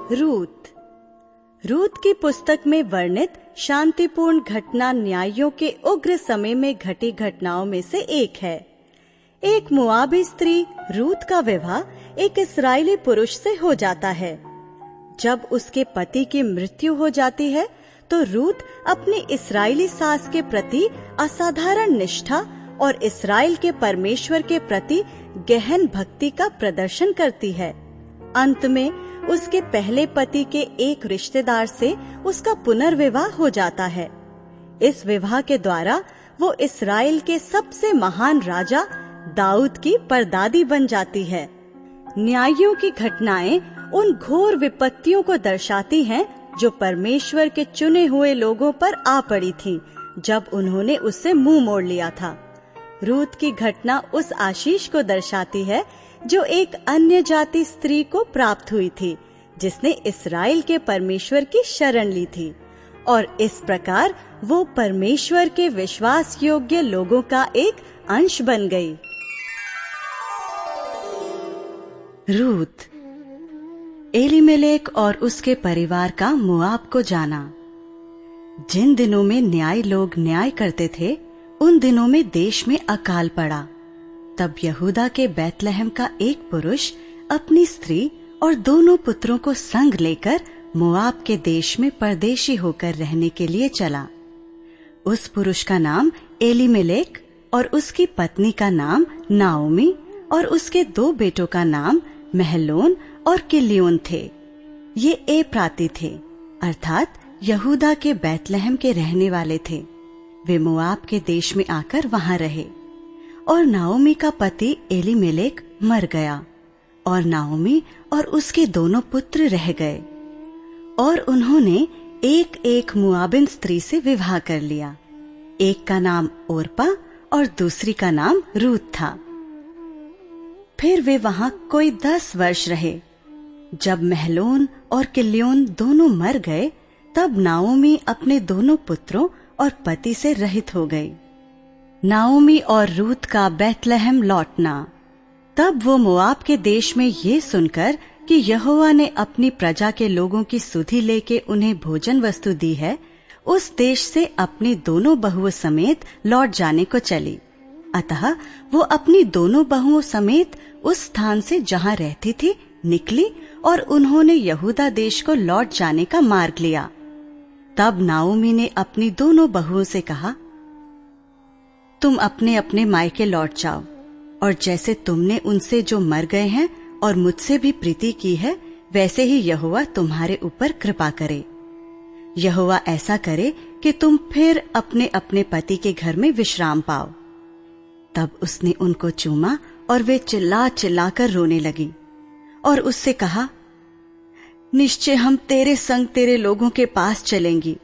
रूत। रूत की पुस्तक में वर्णित शांतिपूर्ण घटना न्यायों के उग्र समय में घटी घटनाओं में से एक है। एक मोआबी स्त्री रूत का विवाह एक इस्राएली पुरुष से हो जाता है। जब उसके पति की मृत्यु हो जाती है तो रूत अपनी इस्राएली सास के प्रति असाधारण निष्ठा और इस्राएल के परमेश्वर के प्रति गहन भक्ति का प्रदर्शन करती है। अंत में उसके पहले पति के एक रिश्तेदार से उसका पुनर्विवाह हो जाता है। इस विवाह के द्वारा वो इस्राएल के सबसे महान राजा दाऊद की परदादी बन जाती है। न्यायों की घटनाएं उन घोर विपत्तियों को दर्शाती हैं जो परमेश्वर के चुने हुए लोगों पर आ पड़ी थीं, जब उन्होंने उससे मुंह मोड़ लिया था। रूत की घटना उस आशीष को दर्शाती है जो एक अन्य जाति स्त्री को प्राप्त हुई थी, जिसने इस्राएल के परमेश्वर की शरण ली थी और इस प्रकार वो परमेश्वर के विश्वास योग्य लोगों का एक अंश बन गई। रूत। एलीमेलेक और उसके परिवार का मोआब को जाना। जिन दिनों में न्याय लोग न्याय करते थे, उन दिनों में देश में अकाल पड़ा। तब यहूदा के बैतलहम का एक पुरुष अपनी स्त्री और दोनों पुत्रों को संग लेकर मोआब के देश में परदेशी होकर रहने के लिए चला। उस पुरुष का नाम एलीमेलेक और उसकी पत्नी का नाम नाओमी और उसके 2 बेटों का नाम महलोन और किल्योन थे। ये एप्राती थे, अर्थात यहूदा के बैतलहम के रहने वाले थे। वे मोआब के देश में आकर वहां रहे और नाओमी का पति एलीमेलेक मर गया और नाओमी और उसके दोनों पुत्र रह गए और उन्होंने एक एक मोआबिन स्त्री से विवाह कर लिया। एक का नाम ओरपा और दूसरी का नाम रूत था। फिर वे वहां कोई 10 वर्ष रहे। जब महलोन और किल्योन दोनों मर गए, तब नाओमी अपने दोनों पुत्रों और पति से रहित हो गई। नाओमी और रूत का बैतलहम लौटना। तब वो मोआब के देश में ये सुनकर कि यहोवा ने अपनी प्रजा के लोगों की सुधि लेके उन्हें भोजन वस्तु दी है, उस देश से अपनी दोनों बहुओं समेत लौट जाने को चली। अतः वो अपनी दोनों बहुओं समेत उस स्थान से जहाँ रहती थी निकली और उन्होंने यहूदा देश को लौट जाने का मार्ग लिया। तब नाओमी ने अपनी दोनों बहुओं से कहा, तुम अपने अपने मायके लौट जाओ और जैसे तुमने उनसे जो मर गए हैं और मुझसे भी प्रीति की है, वैसे ही यहोवा तुम्हारे ऊपर कृपा करे। यहोवा ऐसा करे कि तुम फिर अपने अपने पति के घर में विश्राम पाओ। तब उसने उनको चूमा और वे चिल्ला चिल्ला कर रोने लगी और उससे कहा, निश्चय हम तेरे संग तेरे लोगों के पास चलेंगी।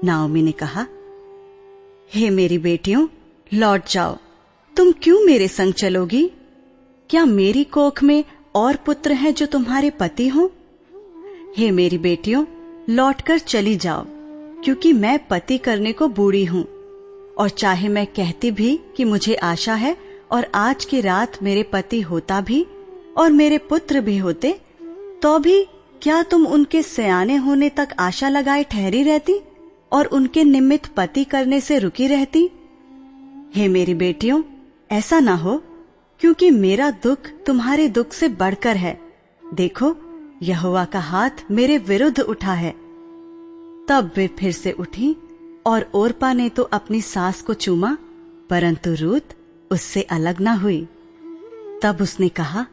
नाओमी ने कहा, हे मेरी बेटियों, लौट जाओ। तुम क्यों मेरे संग चलोगी? क्या मेरी कोख में और पुत्र हैं जो तुम्हारे पति हों? हे मेरी बेटियों, लौटकर चली जाओ, क्योंकि मैं पति करने को बूढ़ी हूं। और चाहे मैं कहती भी कि मुझे आशा है और आज की रात मेरे पति होता भी और मेरे पुत्र भी होते, तो भी क्या तुम उनके सयाने होने तक आशा लगाए ठहरी रहती और उनके निमित्त पति करने से रुकी रहती? हे मेरी बेटियों, ऐसा ना हो, क्योंकि मेरा दुख तुम्हारे दुख से बढ़कर है। देखो, यहोवा का हाथ मेरे विरुद्ध उठा है। तब वे फिर से उठी और ओरपा ने तो अपनी सास को चूमा, परंतु रूत उससे अलग न हुई। तब उसने कहा,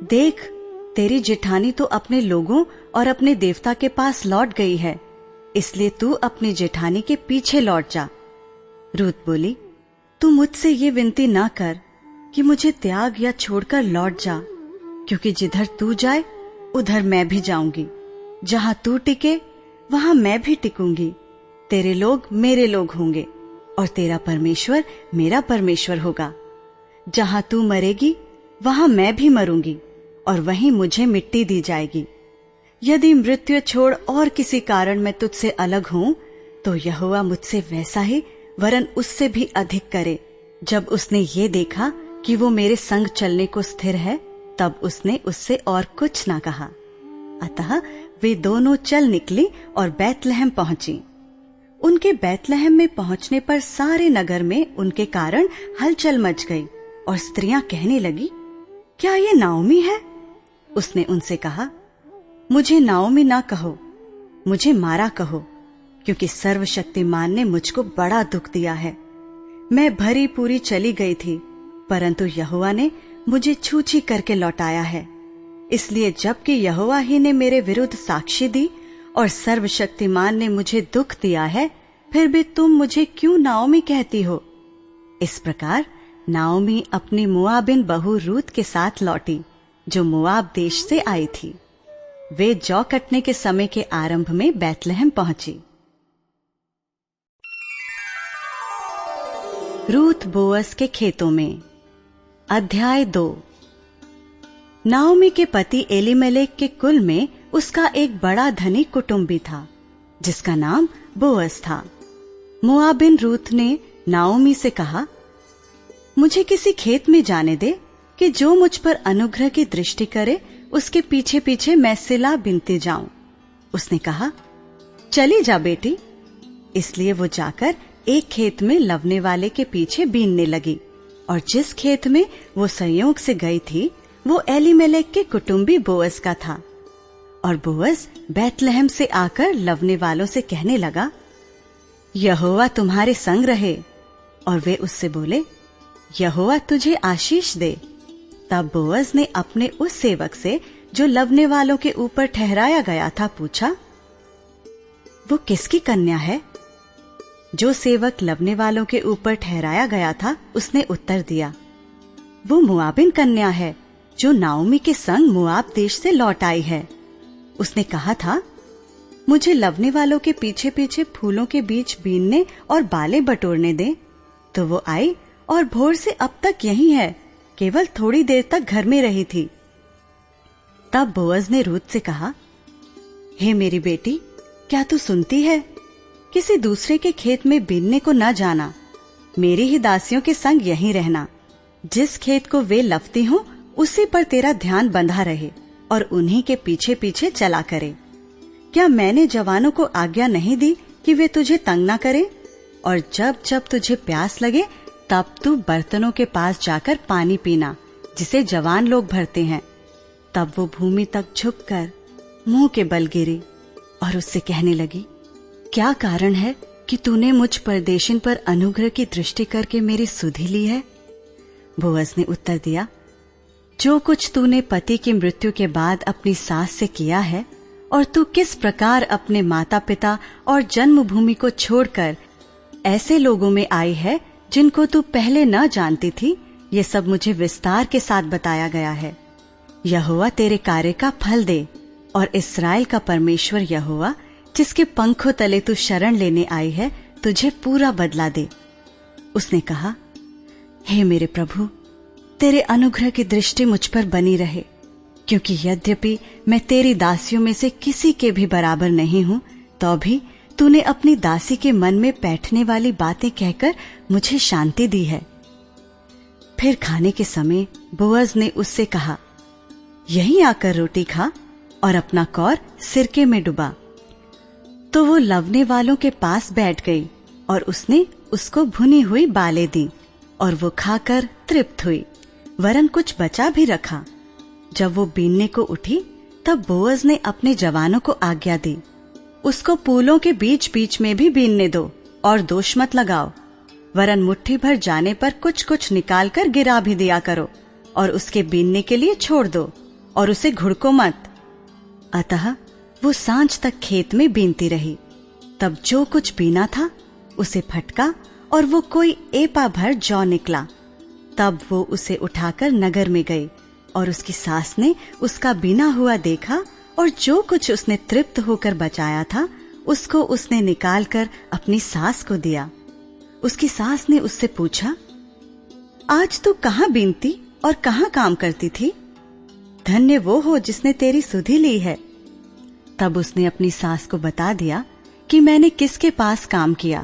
देख, तेरी जेठानी तो अपने लोगों और अपने देवता के पास लौट गई है, इसलिए तू अपनी जेठानी के पीछे लौट जा। रूत बोली, तू मुझसे ये विनती ना कर कि मुझे त्याग या छोड़कर लौट जा, क्योंकि जिधर तू जाए उधर मैं भी जाऊंगी। जहाँ तू टिके वहाँ मैं भी टिकूंगी। तेरे लोग मेरे लोग होंगे और तेरा परमेश्वर मेरा परमेश्वर होगा। जहाँ तू मरेगी वहाँ मैं भी मरूंगी और वहीं मुझे मिट्टी दी जाएगी। यदि मृत्यु छोड़ और किसी कारण मैं तुझसे अलग हूँ, तो यहोवा मुझसे वैसा ही वरन उससे भी अधिक करे। जब उसने ये देखा कि वो मेरे संग चलने को स्थिर है, तब उसने उससे और कुछ ना कहा। अतः वे दोनों चल निकली और बैतलहम पहुंची। उनके बैतलहम में पहुंचने पर सारे नगर में उनके कारण हलचल मच गई और स्त्रियां कहने लगी, क्या ये नाओमी है? उसने उनसे कहा, मुझे नाओमी ना कहो, मुझे मारा कहो, क्योंकि सर्वशक्तिमान ने मुझको बड़ा दुख दिया है। मैं भरी पूरी चली गई थी, परंतु यहोवा ने मुझे छूछी करके लौटाया है। इसलिए जबकि यहोवा ही ने मेरे विरुद्ध साक्षी दी और सर्वशक्तिमान ने मुझे दुख दिया है, फिर भी तुम मुझे क्यों नाओमी कहती हो? इस प्रकार नाओमी अपनी मोआबिन बहू रूत के साथ लौटी, जो मोआब देश से आई थी। वे जौ कटने के समय के आरंभ में बैतलहम पहुंची। रूत बोअज के खेतों में। अध्याय 2। नाओमी के एली एलीमेलेक के कुल में उसका एक बड़ा धनी कुटुंबी था, जिसका नाम बोअज था। मोआबिन रूत ने नाओमी से कहा, मुझे किसी खेत में जाने दे कि जो मुझ पर अनुग्रह की दृष्टि करे, उसके पीछे पीछे मैं सिला बिनती जाऊं। उसने कहा, चली जा बेटी। इसलिए वो जाकर एक खेत में लवने वाले के पीछे बीनने लगी, और जिस खेत में वो संयोग से गई थी वो एलीमेलेक के कुटुंबी बोअज का था। और बोअज बैतलहम से आकर लवने वालों से कहने लगा, यहोवा तुम्हारे संग रहे। और वे उससे बोले, यहोवा तुझे आशीष दे। तब बोअज ने अपने उस सेवक से जो लवने वालों के ऊपर ठहराया गया था पूछा, वो किसकी कन्या है? जो सेवक लवने वालों के ऊपर ठहराया गया था उसने उत्तर दिया, वो मोआबिन कन्या है, जो नाओमी के संग मोआब देश से लौट आई है। उसने कहा था, मुझे लवने वालों के पीछे पीछे फूलों के बीच बीनने और बाले बटोरने दे। तो वो आई और भोर से अब तक यहीं है, केवल थोड़ी देर तक घर में रही थी। तब बोअज ने रूत से कहा, हे मेरी बेटी, क्या तू सुनती है? किसी दूसरे के खेत में बीनने को न जाना, मेरी ही दासियों के संग यहीं रहना। जिस खेत को वे लवती हों उसी पर तेरा ध्यान बंधा रहे और उन्हीं के पीछे पीछे चला करे। क्या मैंने जवानों को आज्ञा नहीं दी कि वे तुझे तंग न करें? और जब जब तुझे प्यास लगे तब तू बर्तनों के पास जाकर पानी पीना, जिसे जवान लोग भरते हैं। तब वो भूमि तक झुककर मुंह के बल गिरी और उससे कहने लगी, क्या कारण है कि तूने मुझ परदेशिन पर अनुग्रह की दृष्टि करके मेरी सुधि ली है? बोअज ने उत्तर दिया, जो कुछ तूने पति की मृत्यु के बाद अपनी सास से किया है, और तू किस प्रकार अपने माता पिता और जन्मभूमि को छोड़कर ऐसे लोगों में आई है जिनको तू पहले न जानती थी, ये सब मुझे विस्तार के साथ बताया गया है। यहोवा तेरे कार्य का फल दे, और इस्राएल का परमेश्वर यहोवा, जिसके पंखों तले तू शरण लेने आई है, तुझे पूरा बदला दे। उसने कहा, हे मेरे प्रभु, तेरे अनुग्रह की दृष्टि मुझ पर बनी रहे, क्योंकि यद्यपि मैं तेरी दासियों में से किसी के भी बराबर नहीं हूँ, तो भी तूने अपनी दासी के मन में बैठने वाली बातें कहकर मुझे शांति दी है। फिर खाने के समय बोअज ने उससे कहा, यहीं आकर रोटी खा और अपना कौर सिरके में डुबा। तो वो लवने वालों के पास बैठ गई और उसने उसको भुनी हुई बालें दी, और वो खाकर तृप्त हुई, वरन कुछ बचा भी रखा। जब वो बीनने को उठी तब बोअज ने अपने जवानों को आज्ञा दी, उसको पूलों के बीच बीच में भी बीनने दो और दोष मत लगाओ, वरन मुट्ठी भर जाने पर कुछ कुछ निकाल कर गिरा भी दिया करो, और उसके बीनने के लिए छोड़ दो और उसे घुड़को मत। अतः वो सांझ तक खेत में बीनती रही। तब जो कुछ बीना था उसे फटका और वो कोई एपा भर जौ निकला। तब वो उसे उठाकर नगर में गई, और उसकी सास ने उसका बीना हुआ देखा, और जो कुछ उसने तृप्त होकर बचाया था उसको उसने निकाल कर अपनी सास को दिया। उसकी सास ने उससे पूछा, आज तू कहाँ बीनती और कहाँ काम करती थी? धन्य वो हो जिसने तेरी सुधि ली है। तब उसने अपनी सास को बता दिया कि मैंने किसके पास काम किया,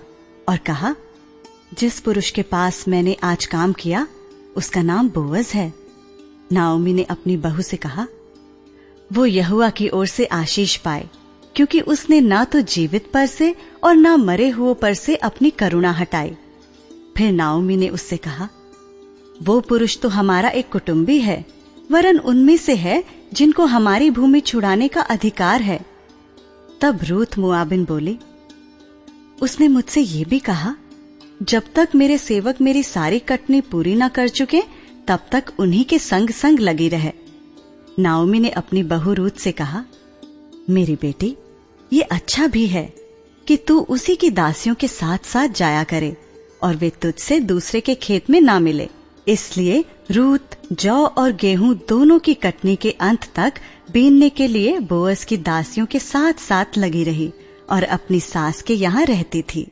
और कहा, जिस पुरुष के पास मैंने आज काम किया उसका नाम बोअज है। नाओमी ने अपनी बहू से कहा, वो यहोवा की ओर से आशीष पाए, क्योंकि उसने ना तो जीवित पर से और ना मरे हुओं पर से अपनी करुणा हटाई। फिर नाओमी ने उससे कहा, वो पुरुष तो हमारा एक कुटुंबी है, वरन उनमें से है जिनको हमारी भूमि छुड़ाने का अधिकार है। तब रूथ मोआबिन बोली, उसने मुझसे ये भी कहा, जब तक मेरे सेवक मेरी सारी कटनी पूरी न कर चुके तब तक उन्हीं के संग संग लगी रहे। नाओमी ने अपनी बहू रूथ से कहा, मेरी बेटी, ये अच्छा भी है कि तू उसी की दासियों के साथ साथ जाया करे और वे तुझसे दूसरे के खेत में ना मिले। इसलिए रूथ जौ और गेहूं दोनों की कटनी के अंत तक बीनने के लिए बोअज की दासियों के साथ साथ लगी रही और अपनी सास के यहाँ रहती थी।